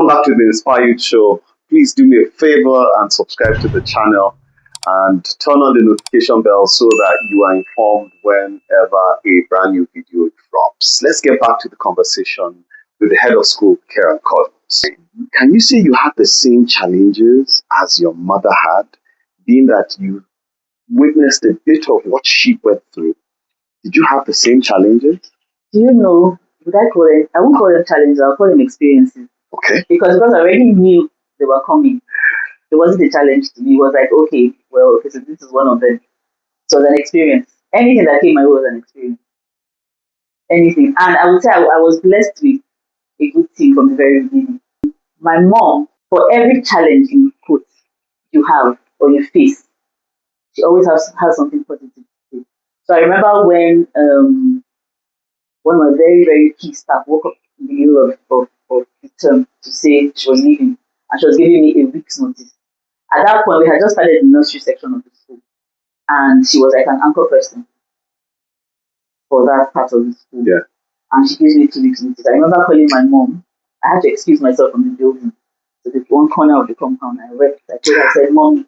Welcome back to the Inspire Youth Show. Please do me a favor and subscribe to the channel and turn on the notification bell so that you are informed whenever a brand new video drops. Let's get back to the conversation with the head of school, Karen Cuddles. Can you say you had the same challenges as your mother had, being that you witnessed a bit of what she went through? Did you have the same challenges? Do you know, would I call it, I won't call them challenges, I'll call them experiences. Okay. Because I already knew they were coming. It wasn't a challenge to me. It was like, okay, so this is one of them. So it was an experience. Anything that came my way was an experience. Anything. And I would say I was blessed with a good team from the very beginning. My mom, for every challenge in quotes you have or you face, she always has something positive to say. So I remember when one of my very, very key staff woke up in the middle of the term to say she was leaving, and she was giving me a week's notice. At that point, we had just started the nursery section of the school, and she was like an anchor person for that part of the school. Yeah. And she gives me 2 weeks notice. I remember calling my mom. I had to excuse myself from the building to the one corner of the compound. I wept. I told her, I said, "Mommy,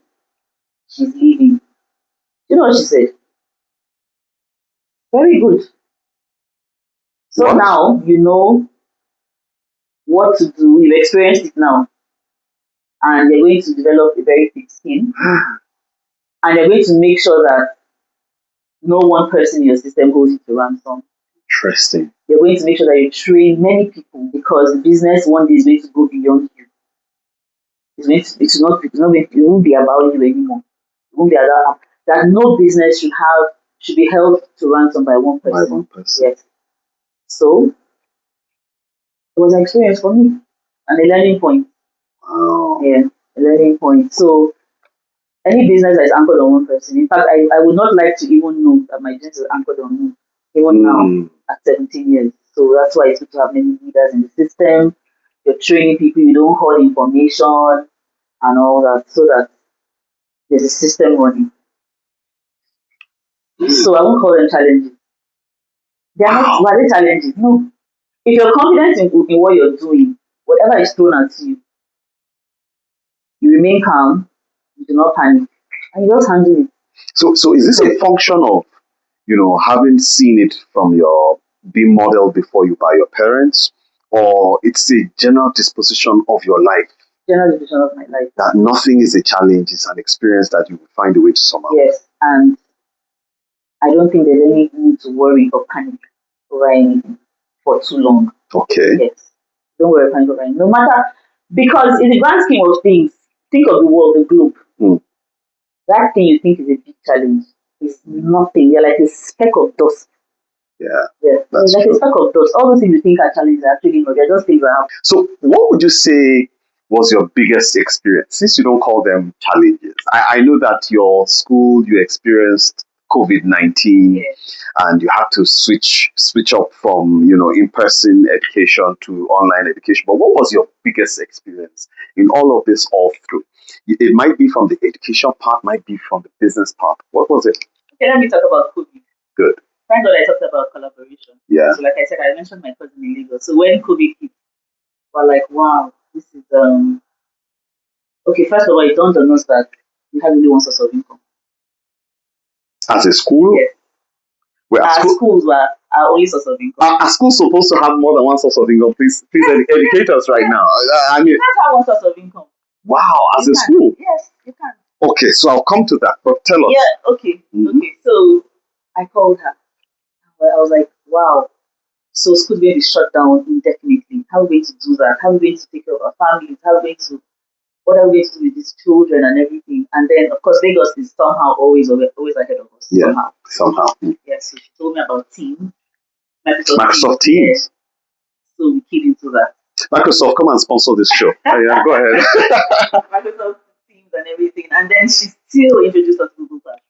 she's leaving." You know what she said? Very good. So What? now you know what to do. You've experienced it now. And you're going to develop a very thick skin. And you're going to make sure that no one person in your system holds you to ransom. Interesting. You're going to make sure that you train many people, because the business one day is going to go beyond you. It won't be about you anymore. It won't be about that. No business should be held to ransom by one person. By one person. Yes. So it was an experience for me and a learning point. Wow. Yeah, a learning point. So any business that is anchored on one person. In fact, I would not like to even know that my business is anchored on me, even now at 17 years. So that's why it's good to have many leaders in the system. You're training people, you don't hold information and all that, so that there's a system running. So I won't call them challenges. They are not, were they challenges? No. If you're confident in what you're doing, whatever is thrown at you, you remain calm, you do not panic, and you just handle it. So is this a function of, having seen it from being modeled before you by your parents, or it's a general disposition of your life? General disposition of my life. That nothing is a challenge, it's an experience that you will find a way to somehow. Yes, and I don't think there's any need to worry or panic over anything for too long. Okay. Yes. Don't worry or panic over anything. No matter, because in the grand scheme of things, think of the world, the globe. That thing you think is a big challenge is nothing. You're like a speck of dust. Yeah. That's like true. a speck of dust. All those things you think are challenges are actually not. They're just things that happen. So what would you say was your biggest experience, since you don't call them challenges? I know that your school, you experienced COVID-19, and you had to switch up from in-person education to online education. But what was your biggest experience in all of this all through? It might be from the education part, might be from the business part. What was it? Okay, let me talk about COVID. Good. Thank God I talked about collaboration. Yeah. So like I said, I mentioned my cousin in Lagos. So when COVID hit, we're like, wow, this is okay, first of all, it dawned on us that we have only one source of income. As a school? Yes. Our schools were our only source of income. Are schools supposed to have more than one source of income? Please educate us right now. I mean, you can't have one source of income. Wow, as a school? Yes, you can. Okay, so I'll come to that, but tell us. Yeah, okay. Okay, so I called her. I was like, wow, so school's going to be shut down indefinitely. How are we going to do that? How are we going to take care of our families? What are we going to do with these children and everything? And then, of course, Lagos is somehow always ahead of us. Yeah, somehow. Yes, so she told me about Teams. Microsoft Teams. Yeah. So we keyed into that. Microsoft, come and sponsor this show. Yeah, go ahead. Microsoft Teams and everything. And then she still introduced us to Google Classroom.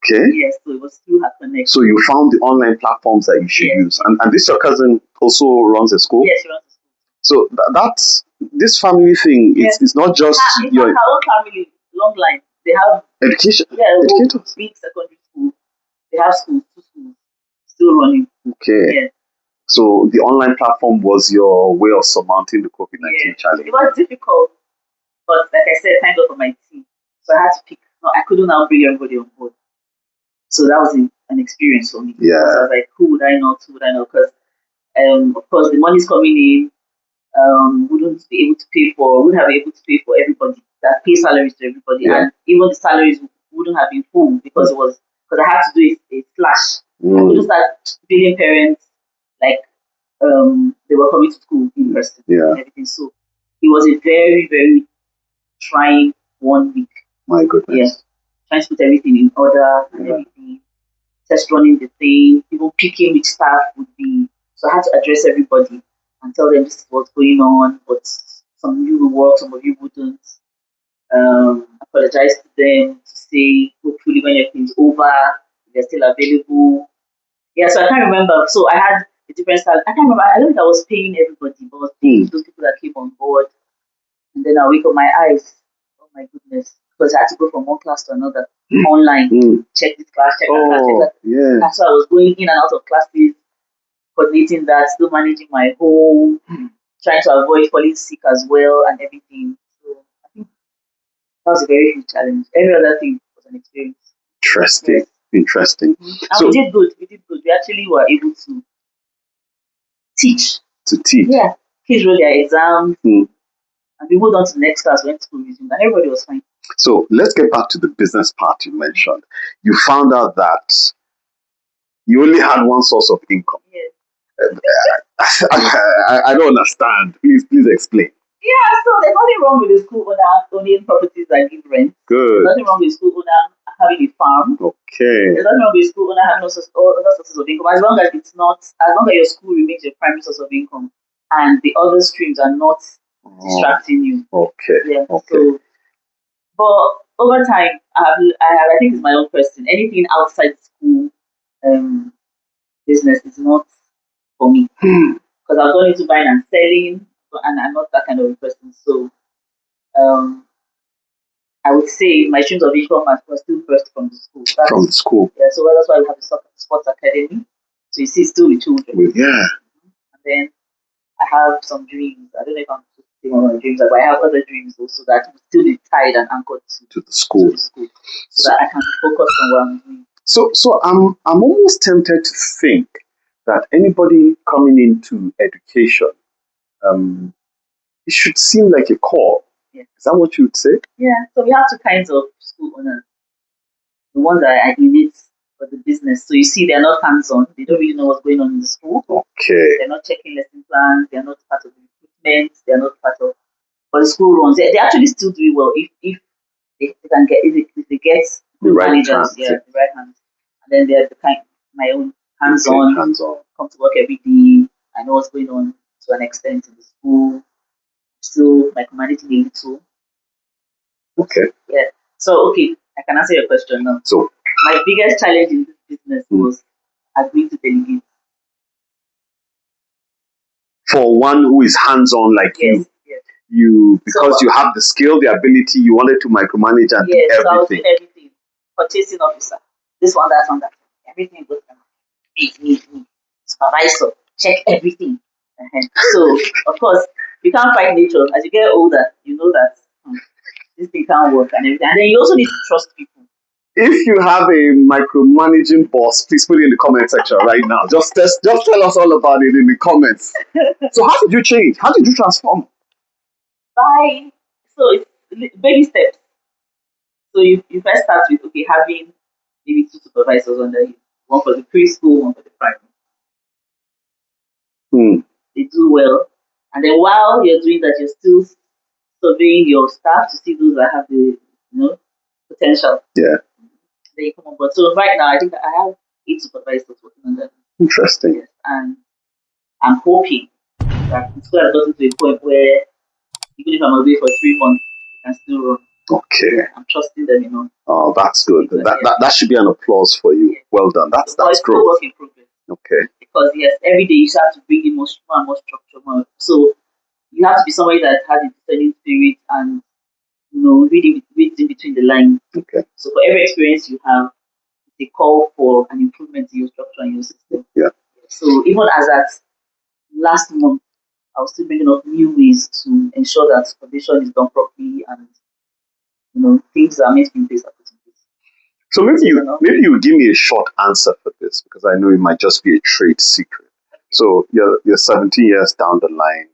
Okay. Yes, so it was through her connection. So you found the online platforms that you should use. And this your cousin also runs a school? Yes, she runs a school. So that's this family thing. It's not just your her own family, long line. They have education. Educators. Big secondary school. They have schools, 2 schools still running. Okay. Yeah. So the online platform was your way of surmounting the COVID-19 challenge. It was difficult, but like I said, thank God for my team. So I had to pick. No, I couldn't now bring everybody on board. So that was an experience for me. Yeah. Because I was like, who would I know? Who would I know? Because of course, the money's coming in. Wouldn't be able to pay for, wouldn't have been able to pay for everybody that pay salaries to everybody, and even the salaries wouldn't have been full because because I had to do a slash. I couldn't start billing parents like they were coming to school in person and everything. So it was a very, very trying 1 week. My goodness. Yeah, trying to put everything in order and everything, just running the thing, even picking which staff would be. So I had to address everybody and tell them this is what's going on, but some of you will work, some of you wouldn't. Apologize to them to say, hopefully, when everything's over, they're still available. Yeah, so I can't remember. So I had a different style. I can't remember. I don't think I was paying everybody, but I was paying those people that came on board. And then I wake up my eyes. Oh my goodness. Because I had to go from one class to another online. Check this class, check that class, check that. Yeah. And so I was going in and out of classes, coordinating that, still managing my home, trying to avoid falling sick as well and everything. So I think that was a very huge challenge. Every other thing was an experience. Interesting. Yes. Interesting. And so, we did good. We did good. We actually were able to teach. Yeah. Kids wrote their exams. And we moved on to the next class when school resumed, and everybody was fine. So let's get back to the business part you mentioned. You found out that you only had one source of income. Yes. I don't understand. Please explain. Yeah, so there's nothing wrong with the school owner owning properties that give rent. Good. There's nothing wrong with the school owner having a farm. Okay. There's nothing wrong with the school owner having other sources of income, as long as your school remains your primary source of income and the other streams are not distracting you. Okay. Yeah. Okay. So, but over time, I think it's my own person. Anything outside school business is not for me because I've gone into buying and selling, and I'm not that kind of a person. So, I would say my streams of income are still first from the school. From the school. Yeah. So that's why we have the sports academy. So you see, still with children. Yeah. And then I have some dreams. I don't know if I'm saying one of my dreams, but I have other dreams also that will still be tied and anchored to the school. So that I can be focused on what I'm doing. So I'm almost tempted to think that anybody coming into education, it should seem like a call. Yeah. Is that what you would say? Yeah. So we have two kinds of school owners. The ones that are in it for the business. So you see, they're not hands-on. They don't really know what's going on in the school. Okay. They're not checking lesson plans. They're not part of the recruitment. They're not part of. But the school runs. They actually still do it well if they can get if they get the right managers, the right hands. And then they're the kind my own hands-on. Come to work every day. I know what's going on to an extent in the school. Still micromanaging a little. Okay. Yeah. So I can answer your question now. So my biggest challenge in this business was agreeing to delegate. For one who is hands-on like yes. You because you have the skill, the ability, you wanted to micromanage and do everything. So I was doing everything. Purchasing officer, this one, that one, that. Everything goes me. Supervisor, check everything. So of course you can't fight nature. As you get older, you know that this thing can't work and everything. And then you also need to trust people. If you have a micromanaging boss, please put it in the comment section right now. Just tell us all about it in the comments. So how did you change? How did you transform? So it's baby steps. So you first start with having maybe 2 supervisors under you. One for the preschool, one for the primary. They do well. And then while you're doing that, you're still surveying your staff to see those that have the potential. Yeah. Then you come on board. So right now I think I have 8 supervisors working on that. Interesting. Yes. And I'm hoping that the school has gotten to a point where even if I'm away for 3 months, I can still run. Okay. I'm trusting them, Oh, that's good. That should be an applause for you. Yeah. Well done. That's growth. Work in progress. Okay. Because yes, every day you have to bring in more and more structure. So you have to be somebody that has a discerning spirit and reading in between the lines. Okay. So for every experience you have, they call for an improvement in your structure and your system. Yeah. So even as that, last month I was still bringing up new ways to ensure that supervision is done properly and things that are meant to be in place are put in place. So maybe you give me a short answer for this because I know it might just be a trade secret. So you're 17 years down the line.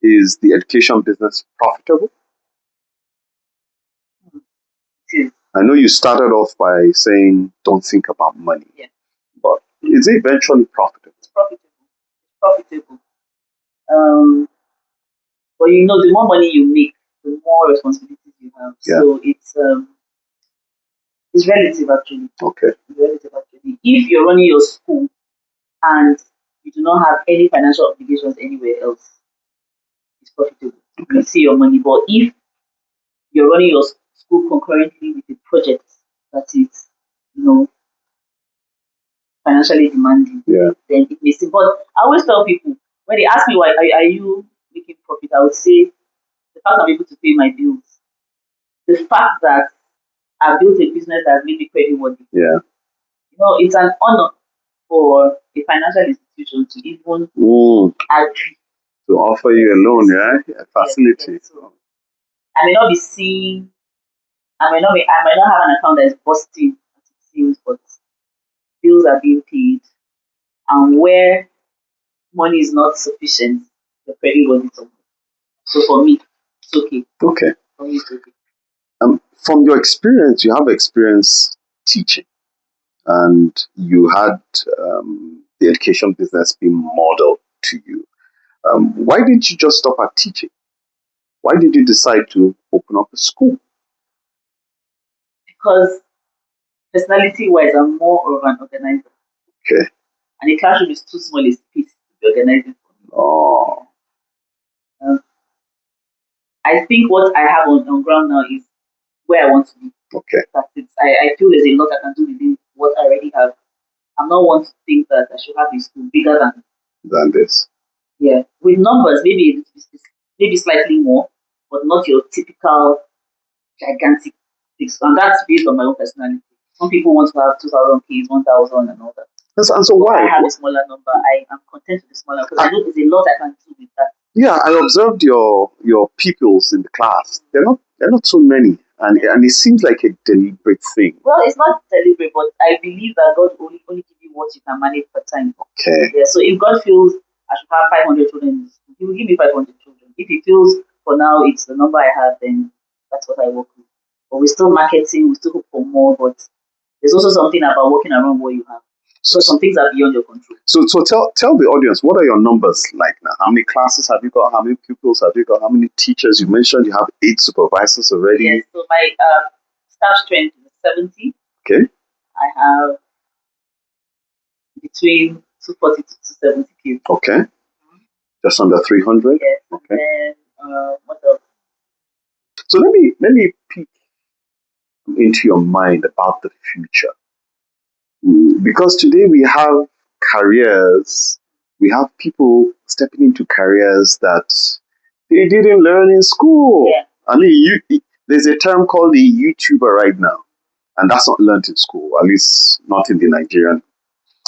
Is the education business profitable? It is. I know you started off by saying don't think about money. Yeah. But is it eventually profitable? It's profitable. It's profitable. But the more money you make, the more responsibilities you have. Yeah. So it's relative actually. Okay. It's relative actually. If you're running your school and you do not have any financial obligations anywhere else, it's profitable. Okay. You see your money. But if you're running your school concurrently with a project that is, financially demanding, Yeah. then it may seem. But I always tell people when they ask me why are you making profit, I would say the fact I'm able to pay my bills, the fact that I built a business that has made me creditworthy. Yeah. It's an honor for a financial institution to even agree to offer you a loan, yeah, a facility. Yes. So I may not be seeing, I might not have an account that is busting as it seems, but bills are being paid, and where money is not sufficient, the credit was it. So for me, it's okay. Okay. For me, it's okay. From your experience, you have experience teaching, and you had the education business being modeled to you. Why didn't you just stop at teaching? Why did you decide to open up a school? Because personality-wise, I'm more of an organizer. Okay. And the classroom is too small a space to be organizing for me. Oh. I think what I have on ground now is where I want to be. Okay. That's it. I feel there's a lot I can do within what I already have. I'm not one to think that I should have a school bigger than this. Yeah, with numbers, maybe slightly more, but not your typical gigantic things. And that's based on my own personality. Some people want to have 2,000 kids, 1,000, and all that. And so why? I have a smaller number. I am content with the smaller because I know there's a lot I can do with that. Yeah, I observed your pupils in the class. They're not so many, and it seems like a deliberate thing. Well, it's not deliberate, but I believe that God only give you what you can manage per time. Okay. Yeah. So if God feels I should have 500 children, He will give me 500 children. If He feels for now it's the number I have, then that's what I work with. But we're still marketing, we still hope for more, but there's also something about working around what you have. So some things are beyond your control. So tell the audience, what are your numbers like now? How many classes have you got? How many pupils have you got? How many teachers? You mentioned you have 8 supervisors already. Yes, so my staff strength is 70. Okay. I have between 240 to 270 kids. Okay. Just under 300? Yes. Okay. And then, what else? So let me peek into your mind about the future. Because today we have careers, we have people stepping into careers that they didn't learn in school. Yeah. I mean, there's a term called the YouTuber right now, and that's not learned in school, at least not in the Nigerian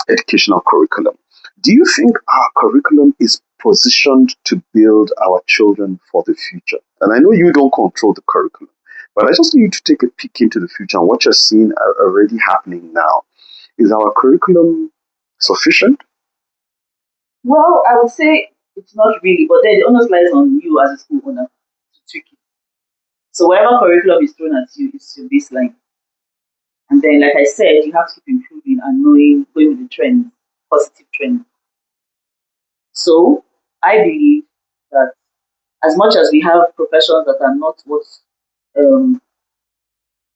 educational curriculum. Do you think our curriculum is positioned to build our children for the future? And I know you don't control the curriculum, but I just need you to take a peek into the future and what you're seeing already happening now. Is our curriculum sufficient? Well, I would say it's not really, but then the onus lies on you as a school owner to tweak it. So whatever curriculum is thrown at you is your baseline. And then, like I said, you have to keep improving and going with the trend, positive trend. So I believe that as much as we have professions that are not what um,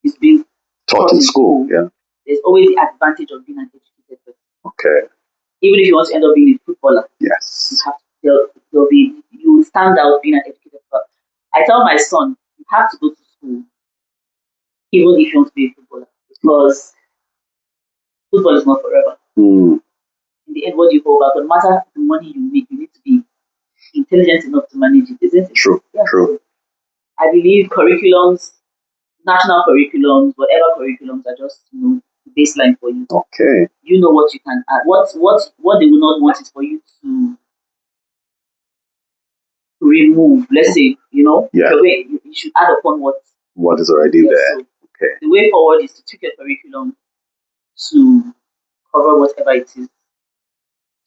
is being Taught in school, yeah. There's always the advantage of being an educated person. Okay. Even if you want to end up being a footballer, yes, you will stand out being an educated person. I tell my son, you have to go to school, even if you want to be a footballer, because football is not forever. In the end, what you go about, no matter the money you make, you need to be intelligent enough to manage it, isn't it? True. Yeah. True. I believe curriculums, national curriculums, whatever curriculums are just baseline for you. Okay. You know what you can add. What they will not want is for you to remove. Let's say, Yeah. the way you should add upon what is already there. So Okay. the way forward is to tweak your curriculum to cover whatever it is,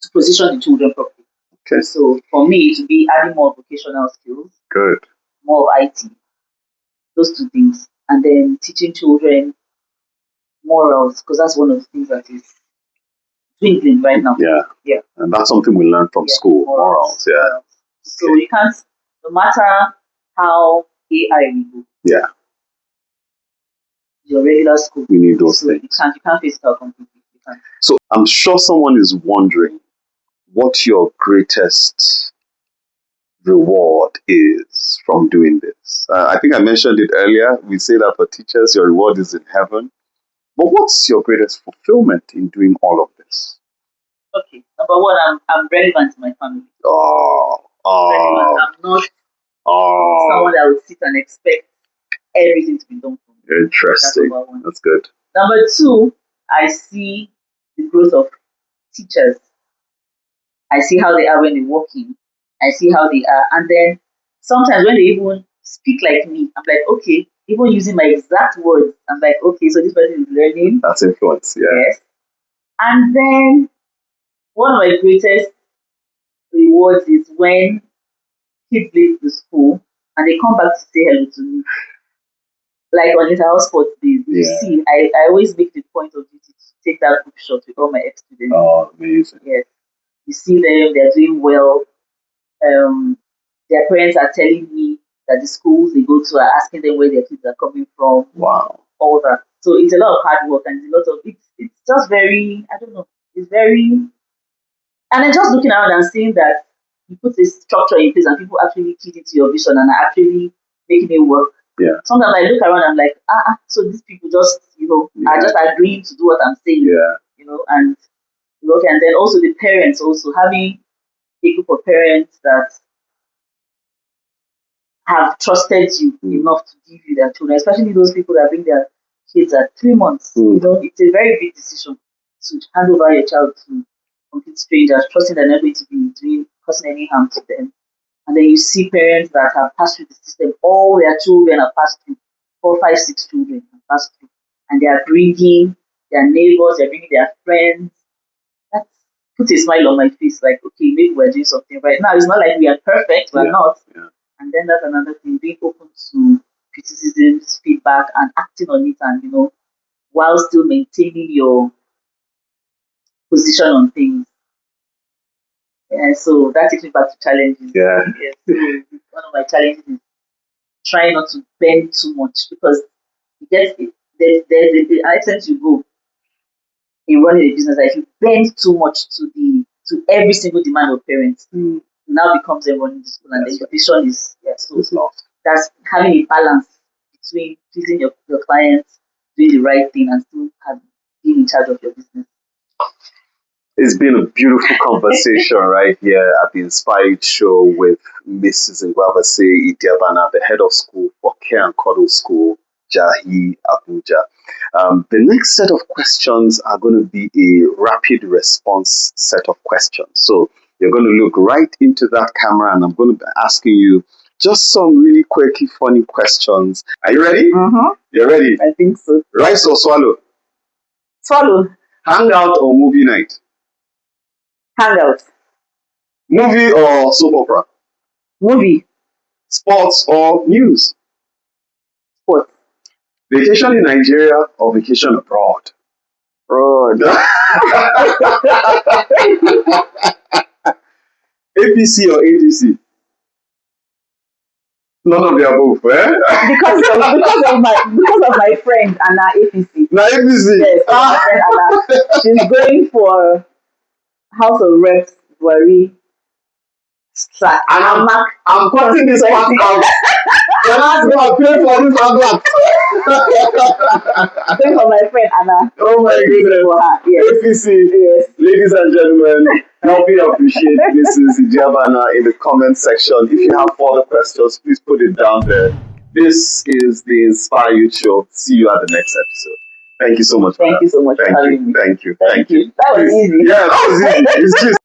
to position the children properly. Okay. So for me, to be adding more vocational skills, Good. more of IT, those two things, and then teaching children morals, because that's one of the things that is dwindling right now. Yeah. Yeah. And that's something we learn from school. Morals. Yeah. Morals. So you can't, no matter how AI we go. Yeah. Your regular school. We need those things. You can't face it out completely. You can't. So I'm sure someone is wondering what your greatest reward is from doing this. I think I mentioned it earlier. We say that for teachers, your reward is in heaven. But what's your greatest fulfillment in doing all of this? Okay. Number one, I'm relevant to my family. I'm not someone that would sit and expect everything to be done for me. Interesting. That's good. Number two, I see the growth of teachers. I see how they are when they're working. I see how they are. And then sometimes when they even speak like me, I'm like, okay, even using my exact words, I'm like, okay, so this person is learning. That's influence, yeah. Yes. And then one of my greatest rewards is when kids leave the school and they come back to say hello to me. Like on inter-house sports days, you see, I always make the point of duty to take that group shot with all my ex-students. Oh, amazing. Yes. You see them, they're doing well. Their parents are telling me that the schools they go to are asking them where their kids are coming from. Wow. All that. So it's a lot of hard work and it's a lot of it's just very, I don't know, it's very, and then just looking around and seeing that you put this structure in place and people actually keyed into your vision and are actually making it work. Yeah. Sometimes I look around and I'm like, so these people just, are just agreeing to do what I'm saying. Yeah. And okay, and then also the parents also having a group of parents that have trusted you enough to give you their children, especially those people that bring their kids at 3 months. It's a very big decision to hand over your child to complete strangers, trusting they're not going to be causing any harm to them. And then you see parents that have passed through the system, all their children have passed through, 4, 5, 6 children have passed through, and they are bringing their neighbors, they're bringing their friends. That puts a smile on my face, like, okay, maybe we're doing something right now. It's not like we are perfect, we're not. Yeah. And then that's another thing, being open to criticisms, feedback, and acting on it, and while still maintaining your position on things. Yeah, so that takes me back to challenges. Yeah. Yes, so one of my challenges is trying not to bend too much because there's the extent you go in running a business that if you bend too much to every single demand of parents, it now becomes a running the school, and the vision is so that's having a balance between pleasing your clients, doing the right thing, and still being in charge of your business. It's been a beautiful conversation right here at the Inspired Show with Mrs. Nguavese Idiabana, the head of school for Care and Cuddles School, Jahi, Abuja. The next set of questions are going to be a rapid response set of questions. So you're going to look right into that camera and I'm going to be asking you just some really quirky, funny questions. Are you ready? Mm-hmm. You're ready? I think so. Rice or swallow? Swallow. Hangout or movie night? Hangout. Movie or soap opera? Movie. Sports or news? Sports. Vacation in Nigeria or vacation abroad? Abroad. APC or ADC? None of the above, eh? because of my friend Anna APC. Now APC. Yes, my friend Anna. She's going for House of Reps, Buhari. And I'm cutting this part out. Can I go and pay for this advert? Going for my friend Anna. Oh my goodness. For her. Yes. APC. Yes. Ladies and gentlemen, help me appreciate Mrs. Idiabana in the comment section. If you have further questions, please put it down there. This is the Inspire You Show. See you at the next episode. Thank you so much. Thank you so much for having me. Thank you. That was easy. Yeah, that was easy. It's just